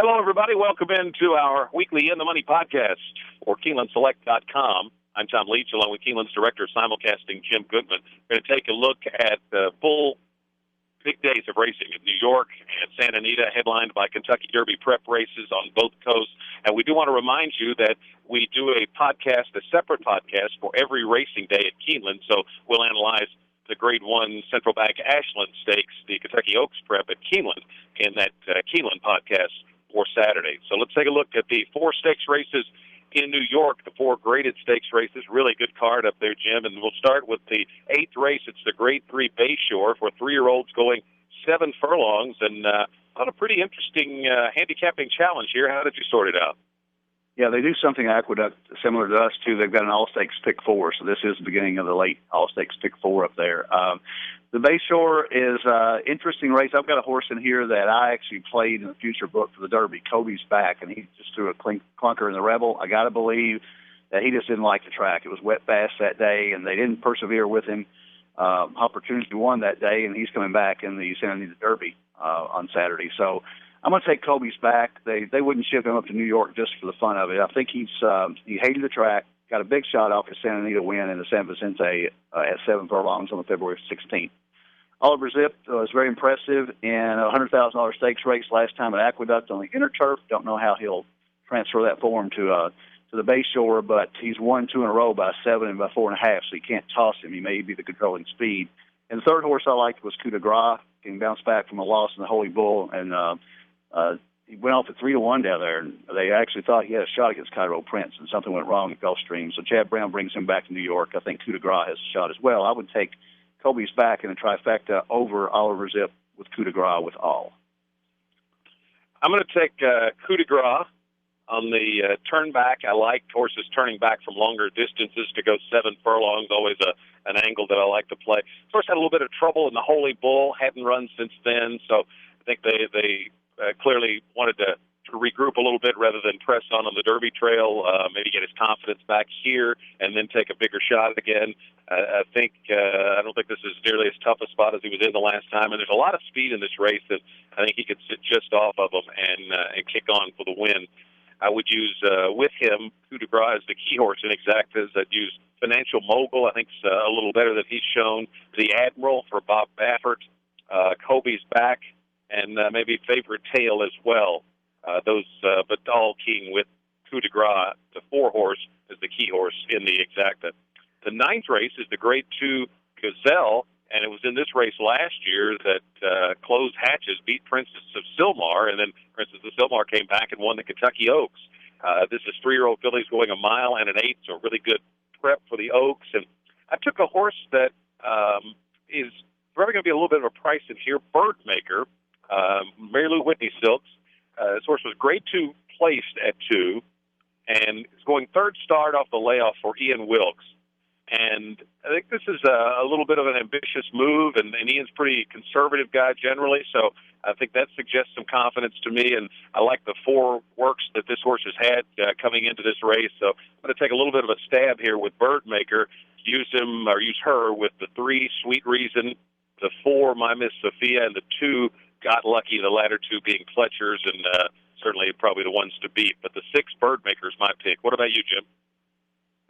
Hello, everybody. Welcome into our weekly In the Money podcast for KeenelandSelect.com. I'm Tom Leach, along with Keeneland's director of simulcasting, Jim Goodman. We're going to take a look at the full big days of racing in New York and Santa Anita, headlined by Kentucky Derby prep races on both coasts. And we do want to remind you that we do a podcast, a separate podcast for every racing day at Keeneland. So we'll analyze the Grade 1 Central Bank Ashland Stakes, the Kentucky Oaks Prep at Keeneland, in that Keeneland podcast for Saturday. So let's take a look at the 4 stakes races in New York, the 4 graded stakes races. Really good card up there, Jim. And we'll start with the 8th race. It's the Grade 3 Bayshore for 3-year-olds going 7 furlongs. And on a pretty interesting handicapping challenge here. How did you sort it out? Yeah, they do something Aqueduct similar to us, too. They've got an all-stakes pick 4, so this is the beginning of the late all-stakes pick 4 up there. The Bayshore is an interesting race. I've got a horse in here that I actually played in the future book for the Derby. Kobe's back, and he just threw a clunker in the Rebel. I got to believe that he just didn't like the track. It was wet fast that day, and they didn't persevere with him. Opportunity won that day, and he's coming back in the Santa Anita Derby on Saturday. So I'm going to take Kobe's back. They wouldn't ship him up to New York just for the fun of it. I think he hated the track, got a big shot off his Santa Anita win in the San Vicente at 7 furlongs on February 16th. Oliver Zip was very impressive in a $100,000 stakes race last time at Aqueduct on the inner turf. Don't know how he'll transfer that form to the Bayshore, but he's won 2 in a row by 7 and by 4.5, so you can't toss him. He may be the controlling speed. And the third horse I liked was Coup de Grace. He bounced back from a loss in the Holy Bull, and he went off at 3-1 down there, and they actually thought he had a shot against Cairo Prince, and something went wrong at Gulfstream. So Chad Brown brings him back to New York. I think Coup de Grace has a shot as well. I would take Kobe's back in a trifecta over Oliver Zip with Coup de Grace with all. I'm going to take Coup de Grace on the turn back. I like horses turning back from longer distances to go 7 furlongs, always an angle that I like to play. First had a little bit of trouble in the Holy Bull, hadn't run since then, so I think they clearly wanted to regroup a little bit rather than press on the Derby trail, maybe get his confidence back here and then take a bigger shot again. I don't think this is nearly as tough a spot as he was in the last time, and there's a lot of speed in this race that I think he could sit just off of him and kick on for the win. I would use, with him, Coup de Grace as the key horse in exactas. I'd use Financial Mogul. I think it's a little better than he's shown. The Admiral for Bob Baffert. Kobe's back, and maybe Favorite Tail as well. But all keying with Coup de Grace, the 4-horse, as the key horse in the exacta. The 9th race is the Grade 2 Gazelle, and it was in this race last year that Closed Hatches beat Princess of Sylmar, and then Princess of Sylmar came back and won the Kentucky Oaks. This is 3-year-old fillies going 1 mile and an 1/8, so a really good prep for the Oaks. And I took a horse that is probably going to be a little bit of a price in here, Birdmaker, Mary Lou Whitney Silks. This horse was Grade 2 placed at 2, and is going 3rd start off the layoff for Ian Wilkes. And I think this is a little bit of an ambitious move, and Ian's a pretty conservative guy generally, so I think that suggests some confidence to me, and I like the 4 works that this horse has had coming into this race, so I'm going to take a little bit of a stab here with Birdmaker, use her with the 3, Sweet Reason, the 4, My Miss Sophia, and the 2, Got Lucky, the latter 2 being Fletcher's, and certainly probably the ones to beat, but the 6, Birdmaker is my pick. What about you, Jim?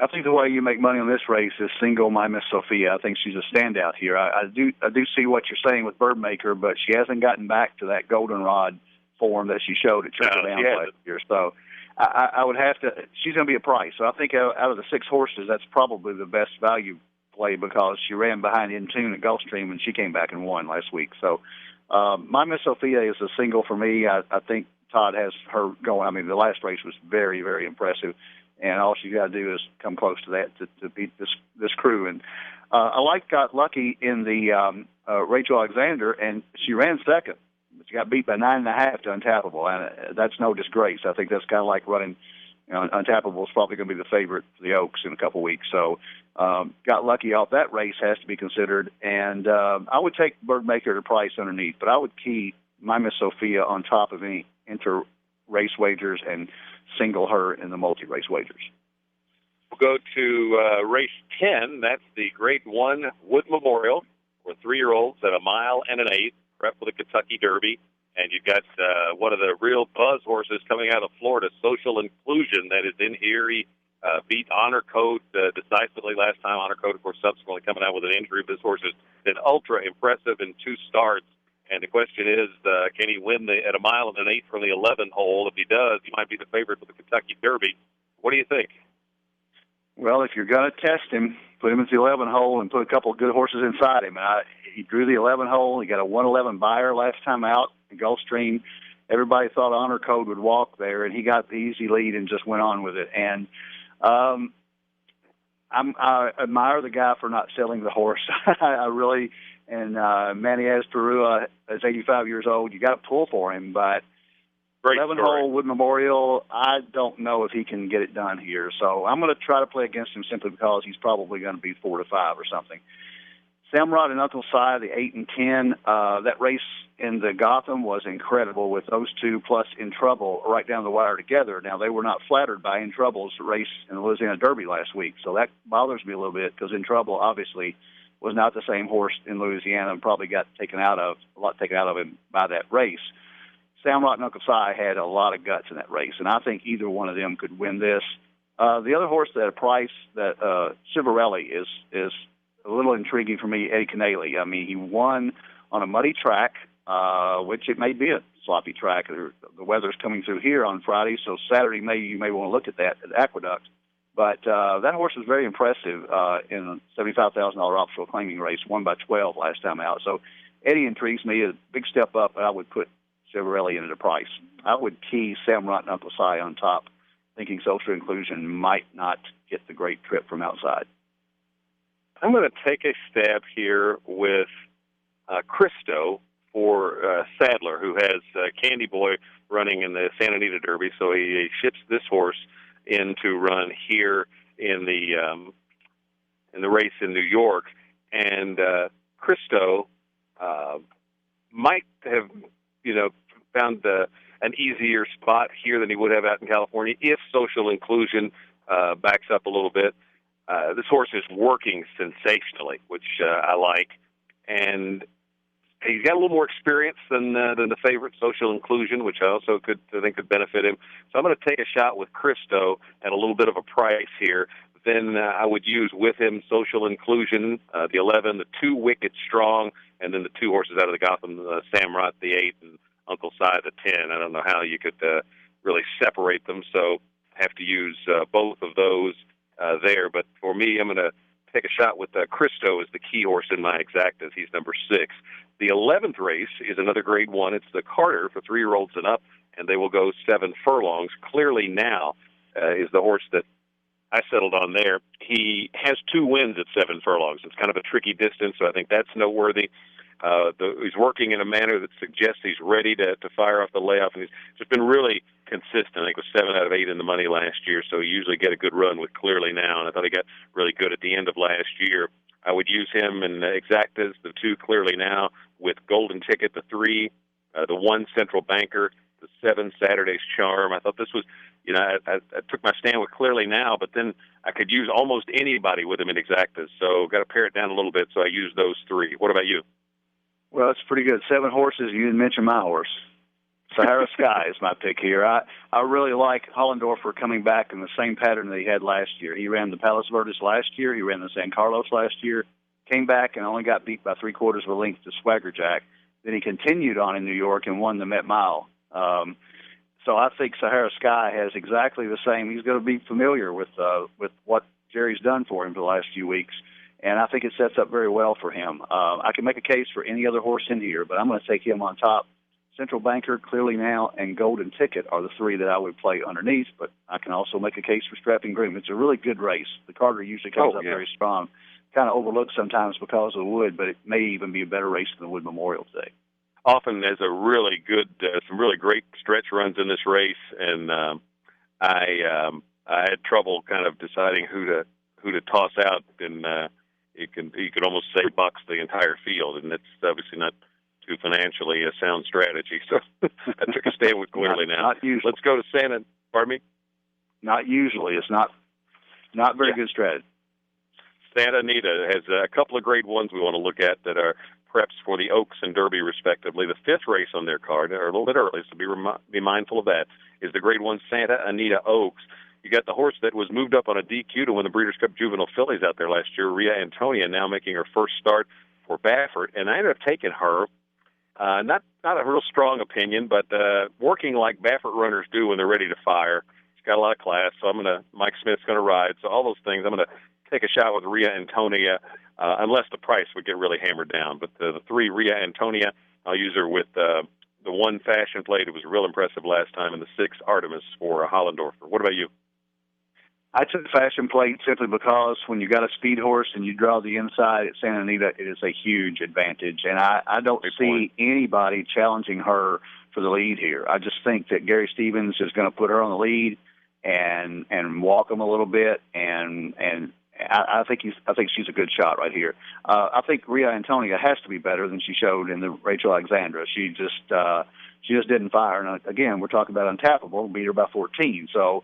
I think the way you make money on this race is single My Miss Sophia. I think she's a standout here. I do see what you're saying with Birdmaker, but she hasn't gotten back to that goldenrod form that she showed at Triple Down last year. So I would have to. She's going to be a price. So I think out of the 6 horses, that's probably the best value play because she ran behind Intune at Gulfstream and she came back and won last week. So My Miss Sophia is a single for me. I think Todd has her going. I mean, the last race was very, very impressive. And all she's got to do is come close to that to beat this crew. And I Got Lucky in the Rachel Alexander, and she ran second. But she got beat by 9.5 to Untappable, and that's no disgrace. I think that's kind of like running. Untappable is probably going to be the favorite for the Oaks in a couple weeks. So Got Lucky off that race has to be considered. And I would take Birdmaker to price underneath, but I would key My Miss Sophia on top of any inter-race wagers and single her in the multi-race wagers. We'll go to race 10. That's the Grade 1 Wood Memorial for 3-year-olds at 1 mile and an 1/8, prep for the Kentucky Derby. And you've got one of the real buzz horses coming out of Florida, Social Inclusion, that is in here. He beat Honor Code decisively last time. Honor Code, of course, subsequently coming out with an injury. This horse has been ultra impressive in 2 starts. And the question is, can he win at a mile and an 8 from the 11 hole? If he does, he might be the favorite for the Kentucky Derby. What do you think? Well, if you're going to test him, put him at the 11 hole and put a couple of good horses inside him. He drew the 11 hole. He got a 111 buyer last time out in Gulfstream. Everybody thought Honor Code would walk there, and he got the easy lead and just went on with it. And I admire the guy for not selling the horse. I really. And Manny Asperua is 85 years old. You got to pull for him, but 11-hole Wood Memorial, I don't know if he can get it done here. So I'm going to try to play against him simply because he's probably going to be 4 to 5 or something. Samrot and Uncle Si, the 8 and 10. That race in the Gotham was incredible with those two plus In Trouble right down the wire together. Now, they were not flattered by In Trouble's race in the Louisiana Derby last week, so that bothers me a little bit because In Trouble obviously was not the same horse in Louisiana and probably got a lot taken out of him by that race. Samrot and Uncle Si had a lot of guts in that race, and I think either one of them could win this. The other horse at a price that Civarelli is a little intriguing for me, Eddie Canale. I mean, he won on a muddy track, which it may be a sloppy track. The weather's coming through here on Friday, so Saturday you may want to look at that at Aqueduct. But that horse was very impressive in a $75,000 optional claiming race, won by 12 last time out. So Eddie intrigues me, a big step up, but I would put Civarelli in at a price. I would key Samrot and Uncle Si on top, thinking Social Inclusion might not get the great trip from outside. I'm going to take a stab here with Cristo for Sadler, who has Candy Boy running in the Santa Anita Derby, so he ships this horse in to run here in the race in New York, and Cristo might have found an easier spot here than he would have out in California if Social Inclusion backs up a little bit. This horse is working sensationally, which I like, and he's got a little more experience than the favorite Social Inclusion, which I also think could benefit him. So I'm going to take a shot with Cristo at a little bit of a price here. Then I would use with him Social Inclusion, the 11, the 2 Wicked Strong, and then the 2 horses out of the Gotham, Samrot, the 8, and Uncle Si, the 10. I don't know how you could really separate them, so have to use both of those there. But for me, I'm going to take a shot with Cristo as the key horse in my exactas. He's number 6. The 11th race is another grade 1. It's the Carter for 3-year-olds and up, and they will go 7 furlongs. Clearly Now is the horse that I settled on there. He has 2 wins at 7 furlongs. It's kind of a tricky distance, so I think that's noteworthy. He's working in a manner that suggests he's ready to fire off the layoff, and he's just been really consistent. I think it was 7 out of 8 in the money last year, so he usually get a good run with Clearly Now, and I thought he got really good at the end of last year. I would use him in exactas, the 2 Clearly Now, with Golden Ticket, the 3, the 1 Central Banker, the 7 Saturday's Charm. I thought this was, I took my stand with Clearly Now, but then I could use almost anybody with him in exactas, so got to pare it down a little bit, so I used those 3. What about you? Well, it's pretty good. 7 horses. You didn't mention my horse. Sahara Sky is my pick here. I really like Hollendorfer coming back in the same pattern that he had last year. He ran the Palos Verdes last year. He ran the San Carlos last year. Came back and only got beat by 3/4 of a length to Swagger Jack. Then he continued on in New York and won the Met Mile. So I think Sahara Sky has exactly the same. He's going to be familiar with what Jerry's done for him for the last few weeks. And I think it sets up very well for him. I can make a case for any other horse in here, but I'm going to take him on top. Central Banker, Clearly Now, and Golden Ticket are the 3 that I would play underneath, but I can also make a case for Strapping Groom. It's a really good race. The Carter usually comes up very strong. Kind of overlooked sometimes because of the Wood, but it may even be a better race than the Wood Memorial today. Often there's a really good, some really great stretch runs in this race, and I had trouble kind of deciding who to toss out, and you could almost say bucks the entire field, and it's obviously not too financially a sound strategy. So I took a stand with Clearly Now. Not usually. Let's go to Santa. Pardon me? Not usually. It's not very good strategy. Santa Anita has a couple of grade ones we want to look at that are preps for the Oaks and Derby, respectively. The fifth race on their card, or a little bit early, so be mindful of that, is the grade one Santa Anita Oaks. You got the horse that was moved up on a DQ to win the Breeders' Cup Juvenile Fillies out there last year, Rhea Antonia, now making her first start for Baffert, and I ended up taking her. Not a real strong opinion, but working like Baffert runners do when they're ready to fire. She's got a lot of class, so Mike Smith's going to ride. So all those things, I'm going to take a shot with Rhea Antonia, unless the price would get really hammered down. But the three, Rhea Antonia, I'll use her with the one Fashion Plate. It was real impressive last time, and the six, Artemis, for Hollendorfer. What about you? I took the Fashion Plate simply because when you got a speed horse and you draw the inside at Santa Anita, it is a huge advantage. And I don't see anybody challenging her for the lead here. I just think that Gary Stevens is going to put her on the lead and walk him a little bit, and I think she's a good shot right here. I think Rhea Antonia has to be better than she showed in the Rachel Alexandra. She just didn't fire. And again, we're talking about untappable, beat her by 14. So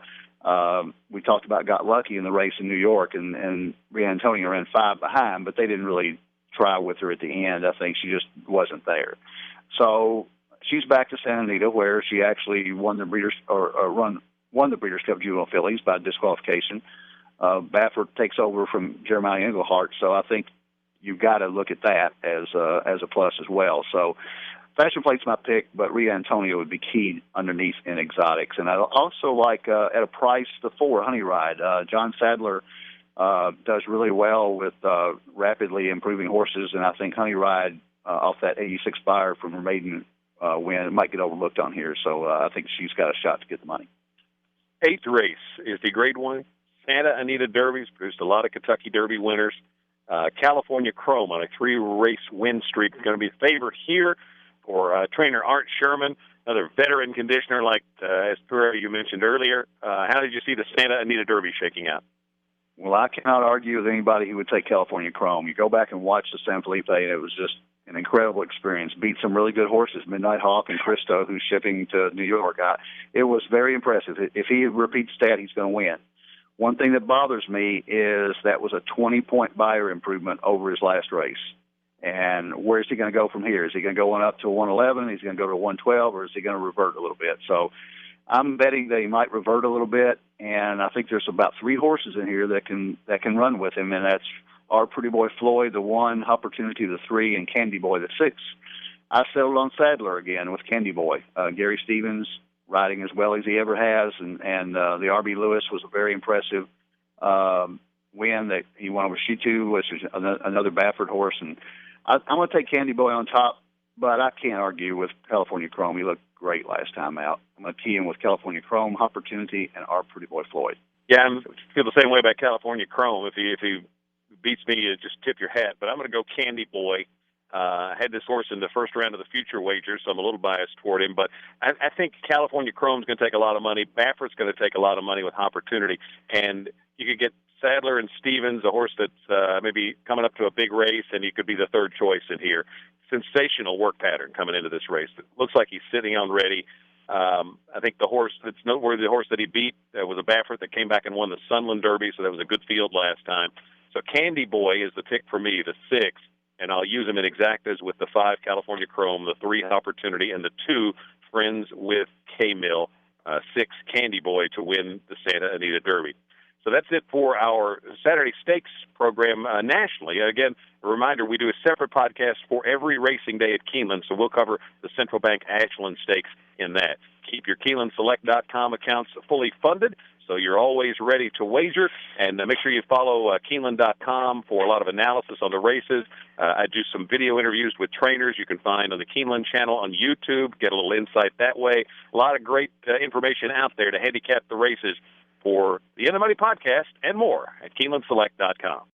we talked about got lucky in the race in New York, and Rhea Antonia ran 5 behind, but they didn't really try with her at the end. I think she just wasn't there. So she's back to Santa Anita, where she actually won the Breeders' won the Breeders' Cup Juvenile Fillies by disqualification. Baffert takes over from Jeremiah Englehart, so I think you've got to look at that as a plus as well. So Fashion Plate's my pick, but Rhea Antonia would be key underneath in exotics. And I also like, at a price, the 4, Honey Ride. John Sadler does really well with rapidly improving horses, and I think Honey Ride, off that 86 buyer from her maiden win, might get overlooked on here. So I think she's got a shot to get the money. Eighth race is the grade one Santa Anita Derby's produced a lot of Kentucky Derby winners. California Chrome on a 3-race win streak is going to be favored here for trainer Art Sherman, another veteran conditioner like as you mentioned earlier. How did you see the Santa Anita Derby shaking out? Well, I cannot argue with anybody who would take California Chrome. You go back and watch the San Felipe, and it was just an incredible experience. Beat some really good horses, Midnight Hawk and Christo, who's shipping to New York. It was very impressive. If he repeats that, he's going to win. One thing that bothers me is that was a 20-point buyer improvement over his last race. And where is he going to go from here? Is he going to go on up to 111? Is he going to go to 112? Or is he going to revert a little bit? So I'm betting that he might revert a little bit. And I think there's about 3 horses in here that can run with him. And that's Our Pretty Boy Floyd, the 1, Opportunity, the 3, and Candy Boy, the 6. I settled on Sadler again with Candy Boy. Gary Stevens riding as well as he ever has, and the R.B. Lewis was a very impressive win that he won over Shitu, which is another Baffert horse. And I'm going to take Candy Boy on top, but I can't argue with California Chrome. He looked great last time out. I'm going to key in with California Chrome, Opportunity, and Our Pretty Boy Floyd. Yeah, I feel the same way about California Chrome. If he beats me, you just tip your hat. But I'm going to go Candy Boy. I had this horse in the first round of the future wager, so I'm a little biased toward him. But I think California Chrome's going to take a lot of money. Baffert's going to take a lot of money with Opportunity. And you could get Sadler and Stevens, a horse that's maybe coming up to a big race, and he could be the third choice in here. Sensational work pattern coming into this race. It looks like he's sitting on ready. I think the horse that's noteworthy, the horse that he beat, was a Baffert that came back and won the Sunland Derby, so that was a good field last time. So Candy Boy is the pick for me, the 6. And I'll use them in exactas with the 5 California Chrome, the 3 Opportunity, and the 2 Friends with K-Mill, 6 Candy Boy to win the Santa Anita Derby. So that's it for our Saturday Stakes program nationally. Again, a reminder, we do a separate podcast for every racing day at Keeneland, so we'll cover the Central Bank Ashland Stakes in that. Keep your KeenelandSelect.com accounts fully funded, so you're always ready to wager. And make sure you follow Keeneland.com for a lot of analysis on the races. I do some video interviews with trainers you can find on the Keeneland channel on YouTube. Get a little insight that way. A lot of great information out there to handicap the races for the End of Money podcast and more at KeenelandSelect.com.